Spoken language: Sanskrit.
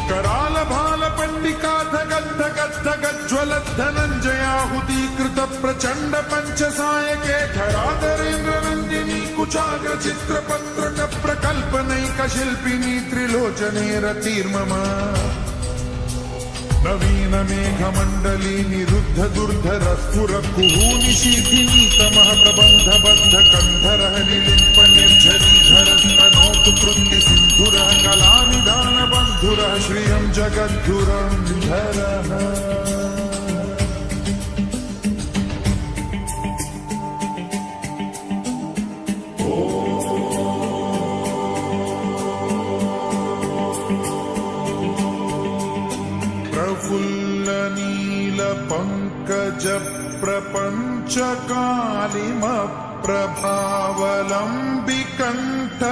कराल भाल पंडिकाथ गद्ध गद्ध गज्ज्वलत् धनञ्जयाहुतीकृत प्रचण्ड पञ्चसायके धराधरेन्द्र नन्दिनी कुचाग्र चित्रपत्रक प्रकल्पनैक शिल्पिनी त्रिलोचने रतिर्मम नवीन मेघमण्डली निरुद्ध दुर्धर स्फुर कुहूनि शीथिनीतमः प्रबन्ध बद्ध कन्धरः निलिम्प निर्झरीधर स्तनोतु कृत्ति सिन्धुरः कलानिधान बन्धुरः श्रियं जगद्धुरन्धरः प्रफुल्ल नील पंकज प्रपंच कालिम प्रभावलंबी कंठ